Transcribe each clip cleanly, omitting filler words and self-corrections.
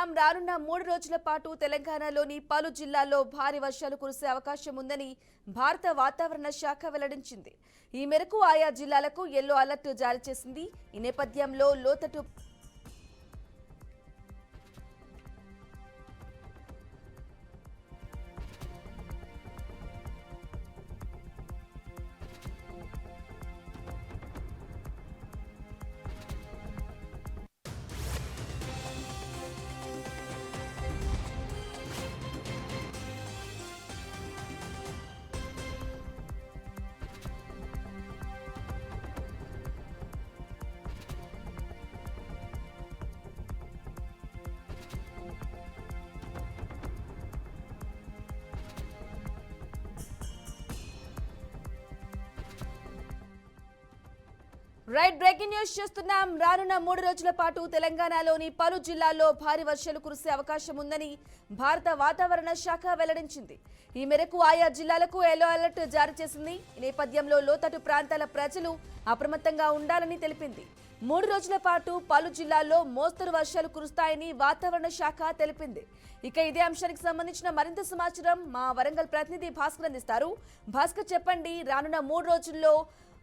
చూస్తున్నాం. రానున్న 3 రోజుల పాటు తెలంగాణలోని పలు జిల్లాల్లో భారీ వర్షాలు కురిసే అవకాశం ఉందని భారత వాతావరణ శాఖ వెల్లడించింది. ఈ మేరకు ఆయా జిల్లాలకు యెల్లో అలర్ట్ జారీ చేసింది. ఈ నేపథ్యంలో లోతట్టు బ్రేకింగ్ న్యూస్ చూస్తున్నాం. రానున్న 3 రోజుల పాటు తెలంగాణలోని పలు జిల్లాల్లో భారీ వర్షాలు కురిసే అవకాశం ఉందని భారత వాతావరణ శాఖ వెల్లడించింది. ఈ మేరకు ఆయా జిల్లాలకు యెల్లో అలర్ట్ జారీ చేసింది. ఈ నేపథ్యంలో లోతట్టు ప్రాంతాల ప్రజలు అప్రమత్తంగా ఉండాలని తెలిపింది. 3 రోజుల పాటు పలు జిల్లాల్లో మోస్తరు వర్షాలు కురుస్తాయని వాతావరణ శాఖ తెలిపింది. ఇక ఇదే అంశానికి సంబంధించిన మరింత సమాచారం మా వరంగల్ ప్రతినిధి భాస్కర్ అందిస్తారు. భాస్కర్, చెప్పండి, రానున్న 3 రోజుల్లో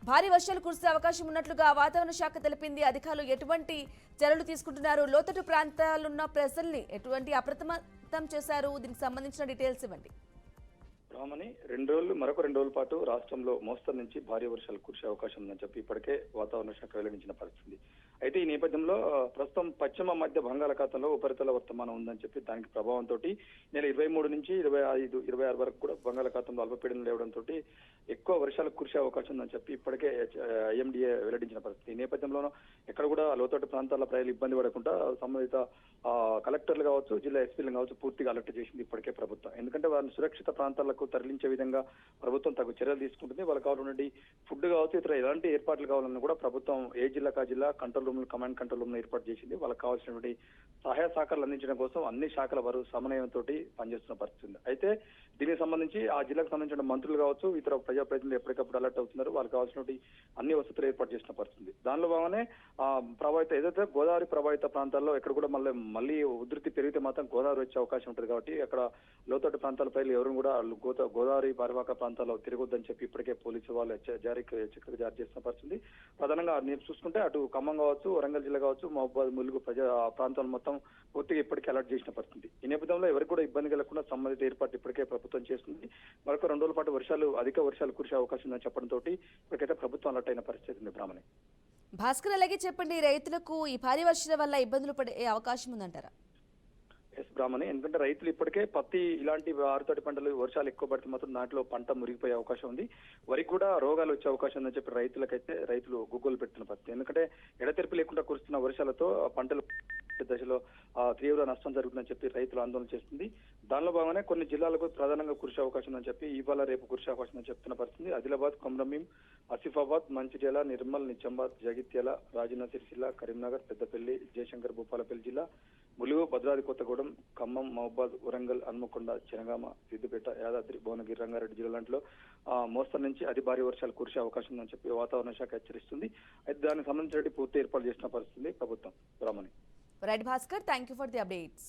భారీ వర్షాలు కురిసే అవకాశం ఉన్నట్లుగా వాతావరణ శాఖ తెలిపింది. అధికారులు ఎటువంటి చర్యలు తీసుకుంటున్నారు? లోతట్టు ప్రాంతాలున్న ప్రజల్ని ఎటువంటి అప్రమత్తం చేశారు? దీనికి సంబంధించిన డీటెయిల్స్ ఇవ్వండి. రామని మరొక 2 రోజుల పాటు రాష్ట్రంలో మోస్తరు నుంచి భారీ వర్షాలు కురిసే అవకాశం ఉందని చెప్పి ఇప్పటికే వాతావరణ శాఖ వెల్లడించిన పరిస్థితి. అయితే ఈ నేపథ్యంలో ప్రస్తుతం పశ్చిమ మధ్య బంగాళాఖాతంలో ఉపరితల వర్తమానం ఉందని చెప్పి దానికి ప్రభావంతో నెల 23 నుంచి 25, 26 వరకు కూడా బంగాళాఖాతంలో అల్పపీడనం లేవడంతో ఎక్కువ వర్షాలు కురిసే అవకాశం ఉందని చెప్పి ఇప్పటికే ఐఎండీఏ వెల్లడించిన పరిస్థితి. ఈ నేపథ్యంలో ఎక్కడ కూడా లోతట్టు ప్రాంతాల ప్రజలు ఇబ్బంది పడకుండా సంబంధిత కలెక్టర్లు కావచ్చు, జిల్లా ఎస్పీలు కావచ్చు పూర్తిగా అలర్ట్ చేసింది ఇప్పటికే ప్రభుత్వం. ఎందుకంటే వారిని సురక్షిత ప్రాంతాలకు తరలించే విధంగా ప్రభుత్వం తగు చర్యలు తీసుకుంటుంది. వాళ్ళకి కావాలంటే ఫుడ్ కావచ్చు, ఇతర ఎలాంటి ఏర్పాట్లు కావాలన్నా కూడా ప్రభుత్వం ఏ జిల్లాకు ఆ జిల్లా control room, command control room ఏర్పాటు చేసింది. వాళ్ళకి కావాల్సినటువంటి సహాయ సహకారాలు అందించడం కోసం అన్ని శాఖల వారు సమన్వయంతో పనిచేస్తున్న పరిస్థితి. అయితే దీనికి సంబంధించి ఆ జిల్లాకు సంబంధించిన మంత్రులు కావచ్చు, ఇతర ప్రజాప్రతినిధులు ఎప్పటికప్పుడు అలర్ట్ అవుతున్నారు. వాళ్ళకి కావాల్సినటువంటి అన్ని వసతులు ఏర్పాటు చేసిన పరిస్థితి. దానిలో భాగంగానే ఏదైతే గోదావరి ప్రభావిత ప్రాంతాల్లో ఎక్కడ కూడా మళ్ళీ ఉధృతి పెరిగితే మాత్రం గోదావరి వచ్చే అవకాశం ఉంటుంది. కాబట్టి అక్కడ లోతట్టు ప్రాంతాల ప్రజలు ఎవరు కూడా గోదావరి పరివాహక ప్రాంతాల్లో తిరగొద్దని చెప్పి ఇప్పటికే పోలీసు వాళ్ళు హెచ్చరికలు జారీ చేసిన పరిస్థితి. ప్రధానంగా మీరు చూసుకుంటే అటు ఖమ్మం కావచ్చు, వరంగల్ జిల్లా కావచ్చు, మహబూబాద్, ములుగు ప్రాంతాలు మొత్తం పూర్తిగా ఇప్పటికే అలర్ట్ చేసిన పరిస్థితి. ఈ నేపథ్యంలో ఎవరికి కూడా ఇబ్బంది కలగకుండా సంబంధిత ఏర్పాటు ఇప్పటికే ప్రభుత్వం చేస్తుంది. మరొక 2 రోజుల పాటు అధిక వర్షాలు కురిసే అవకాశం ఉందని చెప్పడంతో ఇప్పటికైతే ప్రభుత్వం అలర్ట్ అయిన పరిస్థితి ఉంది. బ్రాహ్మణి భాస్కర్, అలాగే చెప్పండి, రైతులకు ఈ భారీ వర్షాల వల్ల ఇబ్బందులు పడే అవకాశం ఉందంటారా? బ్రాహ్మణి, ఎందుకంటే రైతులు ఇప్పటికే పత్తి ఇలాంటి ఆరుతడి పంటలు వర్షాలు ఎక్కువ పడితే మాత్రం దాంట్లో పంట మురిగిపోయే అవకాశం ఉంది. వరికి కూడా రోగాలు వచ్చే అవకాశం ఉందని చెప్పి రైతులు గుగ్గోలు పెట్టిన పరిస్థితి. ఎందుకంటే ఎడతెరిపి లేకుండా కురుస్తున్న వర్షాలతో పంటలు దశలో తీవ్ర నష్టం జరుగుతుందని చెప్పి రైతులు ఆందోళన చేస్తుంది. దానిలో భాగంగానే కొన్ని జిల్లాలకు ప్రధానంగా కురిసే అవకాశం ఉందని చెప్పి ఇవాళ రేపు కురిసే అవకాశం ఉందని చెప్తున్న పరిస్థితి. ఆదిలాబాద్, కొమరంభీం, ఆసిఫాబాద్, మంచిర్యాల, నిర్మల్, నిజామాబాద్, జగిత్యాల, రాజన్న సిరిసిల్ల, కరీంనగర్, పెద్దపల్లి, జయశంకర్, భూపాలపల్లి జిల్లా, ములుగు, భద్రాద్రి కొత్తగూడెం, ఖమ్మం, మహబూబాద్, వరంగల్, హన్మకొండ, జనగామ, సిద్దిపేట, యాదాద్రి, భువనగిరి, రంగారెడ్డి జిల్లాలో మోస్తరు నుంచి అతి భారీ వర్షాలు కురిసే అవకాశం ఉందని చెప్పి వాతావరణ శాఖ హెచ్చరిస్తుంది. అయితే దానికి సంబంధించిన పూర్తి ఏర్పాటు చేసిన పరిస్థితి ప్రభుత్వం. రామని right Bhaskar, thank you for the updates.